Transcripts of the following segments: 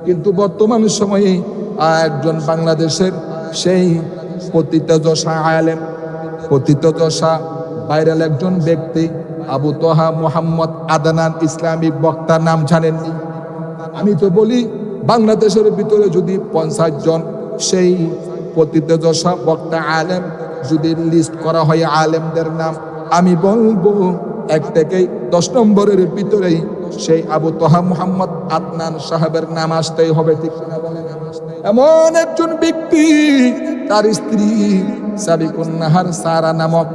কিন্তু বর্তমান সময়ে একজন বাংলাদেশের সেই পতিতযশা আলেম, পতিতযশা ভাইরাল একজন ব্যক্তি আবু তোহা মোহাম্মদ আদনান ইসলামিক বক্তা, নাম জানেননি? আমি তো বলি বাংলাদেশের ভিতরে যদি 50 জন সেই পতিতযশা বক্তা আলেম যদি লিস্ট করা হয় আলেমদের নাম, আমি বলবো 1 থেকে 10 নম্বরের ভিতরেই সেই আবু তোহা মোহাম্মদ আদনান সাহেবের নাম আসতেই হবে, ঠিক না বলেন? এমন একজন ব্যক্তি, তার স্ত্রী সাবিকুন নাহার সারা নামক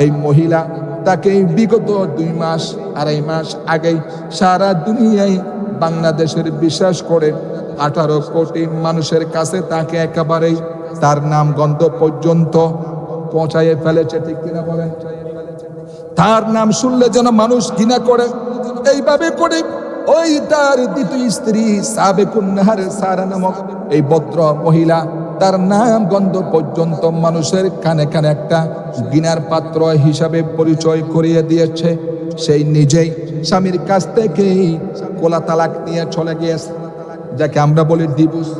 এই মহিলা, তাকে বিগত 2 মাস 2.5 মাস আগেই সারা দুনিয়ায় বাংলাদেশের বিশেষ করে 18 কোটি মানুষের কাছে তাকে একেবারেই তার নাম গন্ধ পর্যন্ত পৌঁছায় ফেলেছে, ঠিক কিনা বলেন? তার নাম শুনলে যেন মানুষ ঘৃণা করে। এইভাবে করে ওই তার দ্বিতীয় স্ত্রী সাবেকুন নাহার সারা নামক এই ভদ্র মহিলা, তার নাম গন্ধ পর্যন্ত মানুষের কানে কানে একটা ঘৃণার পাত্র হিসাবে পরিচয় করিয়ে দিয়েছে। সেই নিজেই স্বামীর কাছ থেকে কোলা তালাক নিয়ে চলে গিয়েছে, যাকে আমরা বলি ডিভোর্স।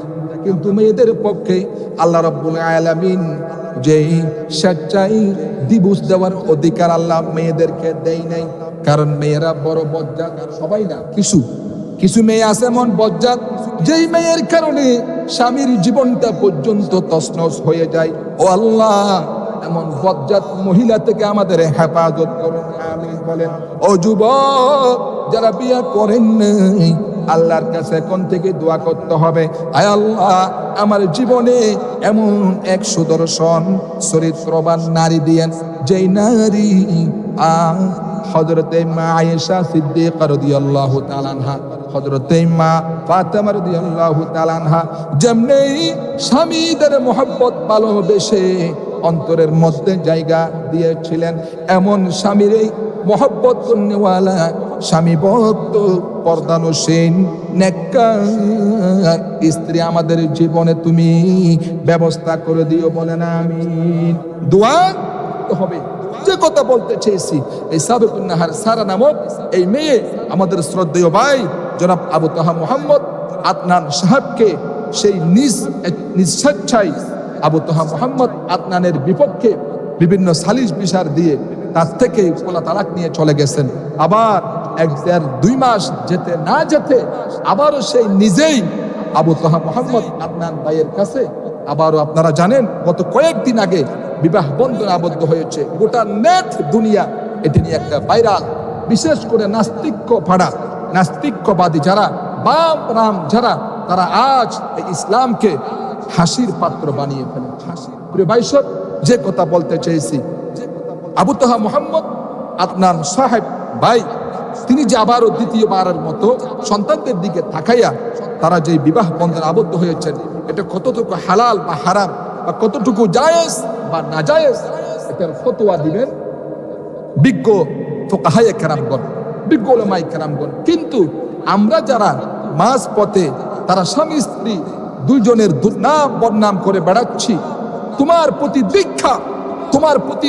কিন্তু মেয়েদের পক্ষে আল্লাহ রাব্বুল আলামিন যেই স্বেচ্ছায় ডিভোর্স দেওয়ার অধিকার আল্লাহ মেয়েদেরকে দেয় নাই, কারণ মেয়েরা বড় বজ্জাত, সবাই না, কিছু মেয়ে আছে এমন বজ্জাত, যেই মেয়ের কারণে স্বামীর জীবনটা পর্যন্ত তছনছ হয়ে যায়। ও আল্লাহ, এমন বজ্জাত মহিলা থেকে আমাদের হেফাজত করুন, আমিন বলেন। ও যুবক যারা বিয়ে করেন নাই, আল্লাহর কাছে এখন থেকে দোয়া করতে হবে, আয় আল্লাহ আমার জীবনে এমন এক সুদর্শন চরিত্রবান নারী দিয়েন, যেই নারী হযরতে মা আয়েশা সিদ্দিকা রাদিয়াল্লাহু তাআলা আনহা, হযরতে মা ফাতেমা রাদিয়াল্লাহু তাআলা আনহা যেমনি স্বামীদের মহব্বত ভালোবেসে অন্তরের মধ্যে জায়গা দিয়েছিলেন, এমন স্বামীর এই মহব্বত করনেওয়ালা স্বামী ভক্ত পর্দানসীন নেককার স্ত্রী আমাদের জীবনে তুমি ব্যবস্থা করে দিও, বলেন আমিন। দোয়া হবে। যে কথা বলতে চেয়েছি, এই সাবেকুন নাহার সারা নামক এই মেয়ে আমাদের শ্রদ্ধেয় ভাই জনাব আবু তোহা মোহাম্মদ আদনান সাহেবকে সেই নিজ স্বেচ্ছায় আবু তোহা মোহাম্মদ আদনানের বিপক্ষে বিভিন্ন সালিশ বিচার দিয়ে তার থেকে কোলা তালাক নিয়ে চলে গেছেন। আবার 1-2 মাস যেতে না যেতে আবারও সেই নিজেই আবু তোহা মোহাম্মদ আদনান ভাইয়ের কাছে আবারও, আপনারা জানেন গত কয়েকদিন আগে বিবাহ বন্ধনে আবদ্ধ হয়েছে। গোটা নেট দুনিয়া এটি নিয়ে একটা ভাইরাল, বিশেষ করে নাস্তিক্যবাদী যারা, বাম রাম যারা, তারা আজ এই ইসলামকে হাসির পাত্র বানিয়ে ফেলে। প্রিয় ভাই সব, যে কথা বলতে চেয়েছি, আবু তোহা মোহাম্মদ আদনান সাহেব ভাই তিনি যে আবারও দ্বিতীয়বারের মতো সন্তানদের দিকে তাকাইয়া তারা যে বিবাহ বন্ধনে আবদ্ধ হয়েছেন, এটা কতটুকু হালাল বা হারাম বা কতটুকু জায়েজ বা নাজায়েজ, এটার ফতোয়া দিবেন বিজ্ঞ ফুকাহায়ে কেরামগণ, বিজ্ঞ উলামায়ে কেরামগণ। কিন্তু আমরা যারা মাঝ পথে তারা স্বামী স্ত্রী 2 জনের দুর্নাম বদনাম করে বেড়াচ্ছি, তোমার প্রতি দীক্ষা, তোমার প্রতি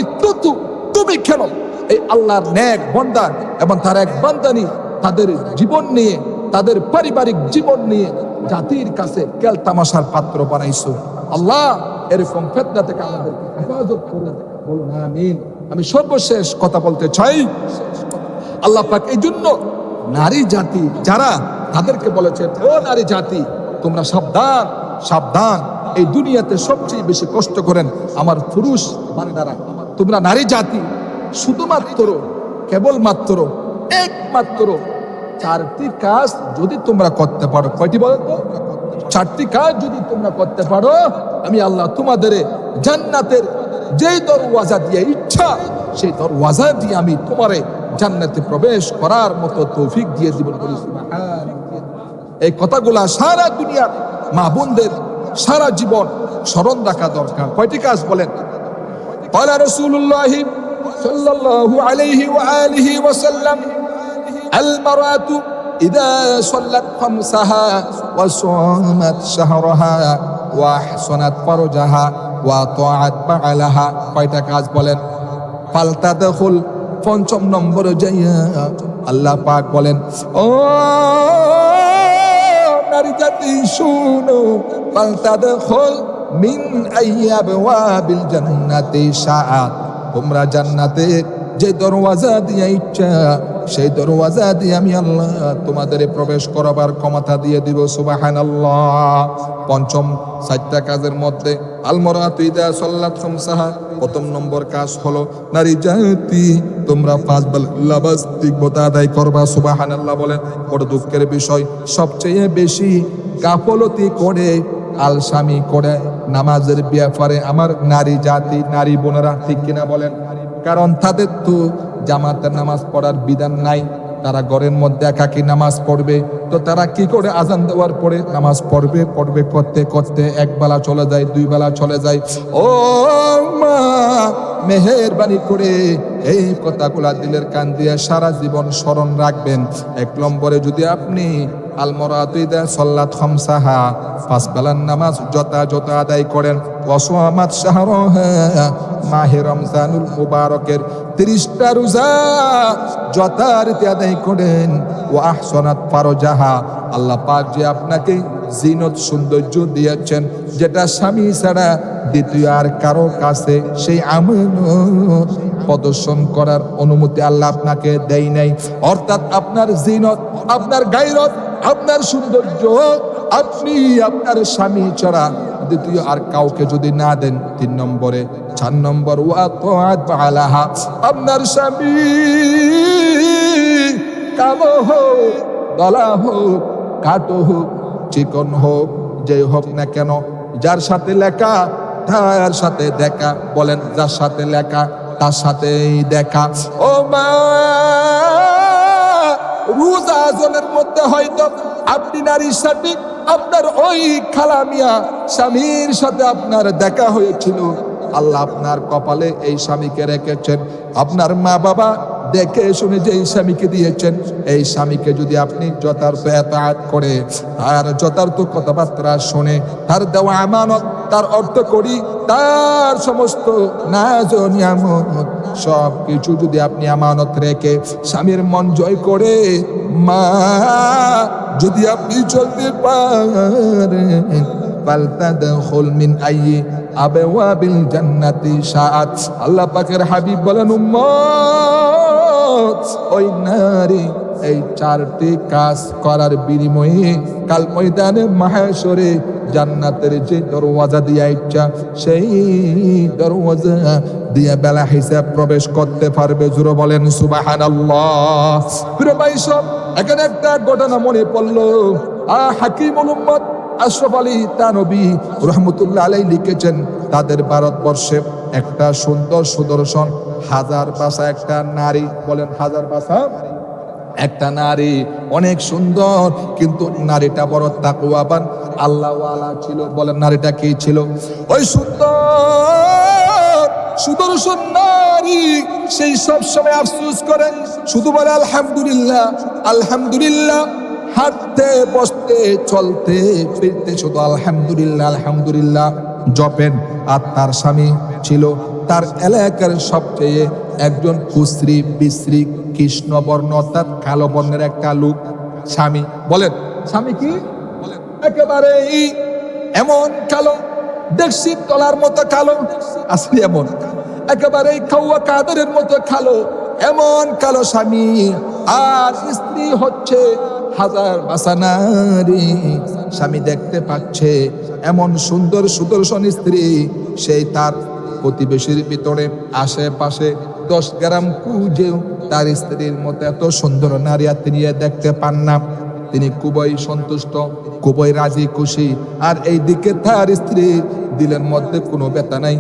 তুমি কেন এই আল্লাহর নেক বান্দা এবং তার এক বান্দানি তাদের জীবন নিয়ে, তাদের পারিবারিক জীবন নিয়ে জাতির কাছে কেল তামাশার পাত্র বানাইছো? আল্লাহ এরকম ফিতনা থেকে আমাদেরকে হেফাজত করুন, বলুন আমিন। আমি সর্বশেষ কথা বলতে চাই, আল্লাহ পাক এই জন্য নারী জাতি যারা, তাদেরকে বলেছেন, ও নারী জাতি তোমরা সাবধান সাবধান, এই দুনিয়াতে সবচেয়ে বেশি কষ্ট করেন আমার পুরুষ বান্দারা। তোমরা নারী জাতি শুধুমাত্র কেবলমাত্র একমাত্র 4টি কাজ যদি তোমরা করতে পারো, কয়টি বলো তো? 4টি কাজ যদি তোমরা করতে পারো, আমি আল্লাহ তোমাদের জান্নাতের যেই দরওয়াজা দিয়ে ইচ্ছা সেই দরওয়াজা দিয়ে আমি তোমারে জান্নাতে প্রবেশ করার মতো তৌফিক দিয়ে দিব। এই কথাগুলা সারা দুনিয়ার মা বোনদের সারা জীবন স্মরণ রাখা দরকার। কয়টি কাজ বলেন? قال رسول الله صلى الله عليه وآله وسلم المرأة إذا صلت خمسها وصامت شهرها وأحصنت فرجها وأطاعت بعلها, কয়টা কাজ বলেন? ফালতাদখুল, 5 নম্বরে যাইয়া আল্লাহ পাক বলেন, ও নারী জাতি শুনো, ফালতাদখুল মিন আইয়াবওয়াবিল জান্নাতি শাআত, তোমরা জান্নাতে যে দরওয়াজা দিয়ে ইচ্ছা সেই দরওয়াজা দিয়ে আমি আল্লাহ তোমাদের প্রবেশ করাবার ক্ষমতা দিয়ে দিব। সুবহানাল্লাহ। পঞ্চম 4টা কাজের মধ্যে আল মারআতু ইযা সাল্লাত খামসাহা, প্রথম নম্বর কাজ হলো নারী জাতি তোমরা 5 ওয়াক্ত নামাজ ঠিকমতো আদায় করবা। সুবহানাল্লাহ বলেন। বড় দুঃখের বিষয়, সবচেয়ে বেশি গাফলতি করে আলসামি করে নামাজের ব্যাপারে আমার নারী জাতি, নারী বোনেরা, ঠিক কিনা বলেন? কারণ তাদের তো জামাতের নামাজ পড়ার বিধান নাই, তারা ঘরের মধ্যে একাকী নামাজ পড়বে, তো তারা কি করে আজান দেওয়ার পরে নামাজ পড়বে করতে করতে 1 বেলা চলে যায়, 2 বেলা চলে যায়। ও মা, মেহেরবানি করে এই কথাগুলা দিলের কান দিয়ে সারা জীবন স্মরণ রাখবেন। 1 নম্বরে যদি আপনি আল মারআতু ইযা সাল্লাত খামসাহা, 5 বেলার নামাজ যথাযথ আদায় করেন, ওয়াসামাত শাহরাহা, মাহে রমজানুল মুবারকের 30টা রোজা যথারীতি আদায় করেন, ওয়া আহসানাত ফারজাহা, আল্লাহ পাক যে আপনাকে জিনত সৌন্দর্য দিয়েছেন যেটা স্বামী ছাড়া দ্বিতীয় আর কারো কাছে সেই আমানত প্রদর্শন করার অনুমতি আল্লাহ আপনাকে দেয় নাই। অর্থাৎ আপনার জিনত, আপনার গায়রত, আপনার সৌন্দর্য আপনি আপনার স্বামী ছাড়া দ্বিতীয় আর কাউকে যদি না দেন। 3 নম্বরে 4 নম্বর ওয়া তাআত আলাহা, আপনার স্বামী কালো হোক, গলা হোক, কাটো হোক, চিকন হোক, যে হোক না কেন, যার সাথে লেখা তার সাথে দেখা, বলেন যার সাথে লেখা তার সাথেই দেখা। ও মা, রোজা জনের মধ্যে হয়তো আপনি নারীর সাথে আপনার ওই খালা মিয়া স্বামীর সাথে আপনার দেখা হয়েছিল, আল্লাহ আপনার কপালে এই স্বামীকে রেখেছেন। আপনার মা বাবা দেখে শুনে যে এই স্বামীকে দিয়েছেন, এই স্বামীকে যদি আপনি যথার্থ ইতাআত করে, আর যথার্থ কথাবার্তা শুনে, তার দেওয়া আমানত, তার অর্থ করি, তার সমস্ত নাজ ও নিয়ামত সব কিছু যদি আপনি আমানত রেখে স্বামীর মন জয় করে, মা যদি আপনি চলতে পারেন, ফালতাদখুল মিন আইয়ি আবওয়াবিল জান্নাতি শাআত, আল্লাহ পাকের হাবিব বলেন উম্মত, ওই নারী এই 4টি কাজ করার বিনিময়ে কাল ময়দানে মাহশরে জান্নাতের যে দরওয়াজা দিয়া ইচ্ছা সেই দরওয়াজা দিয়া বেলা হিসাব প্রবেশ করতে পারবে। জোরে বলেন সুবহানাল্লাহ। প্রিয় ভাই সব, এখানে একটা ঘটনা মনে পড়লো। হাকিমুল উম্মত আশরাফ আলী থানভী রহমতুল্লাহ আলাইহি লিখেছেন, তাদের ভারতবর্ষে একটা সুন্দর সুদর্শন 1000 পাশা একটা নারী, বলেন 1000 পাশা একটা নারী, অনেক সুন্দর, কিন্তু নারীটা বড় তাকওয়াবান, আল্লাহওয়ালা ছিল। বলেন নারীটা কি ছিল? ওই সুন্দর সুদর্শন নারী সেই সব সময় আফসোস করেন, শুধু বলে আলহামদুলিল্লাহ আলহামদুলিল্লাহ, হাঁটতে বসতে চলতে ফিরতে শুধু আলহামদুলিল্লাহ আলহামদুলিল্লাহ জপেন। আর তার স্বামী ছিল তার এলাকার সবচেয়ে একজন কুশ্রী বিশ্রী কৃষ্ণবর্ণ, অর্থাৎ কালো বর্ণের একটা লোক স্বামী। বলেন স্বামী কি? একেবারে এমন কালো, দেখছি তলার মতো কালো, আসলে এমন একেবারে খাওয়া কাদের মতো কালো, এমন কালো স্বামী। আর স্ত্রী হচ্ছে 1000 পাশা নারী। স্বামী দেখতে পাচ্ছে এমন সুন্দর সুদর্শন স্ত্রী, সেই তার প্রতিবেশীর ভিতরে আশেপাশে 10 গ্রাম খুঁজেও তার স্ত্রীর মতো এত সুন্দর নারী আর তিনি দেখতে পান না। তিনি খুবই সন্তুষ্ট, খুবই রাজি খুশি। আর এই দিকে তার স্ত্রীর দিলের মধ্যে কোনো ব্যথা নাই।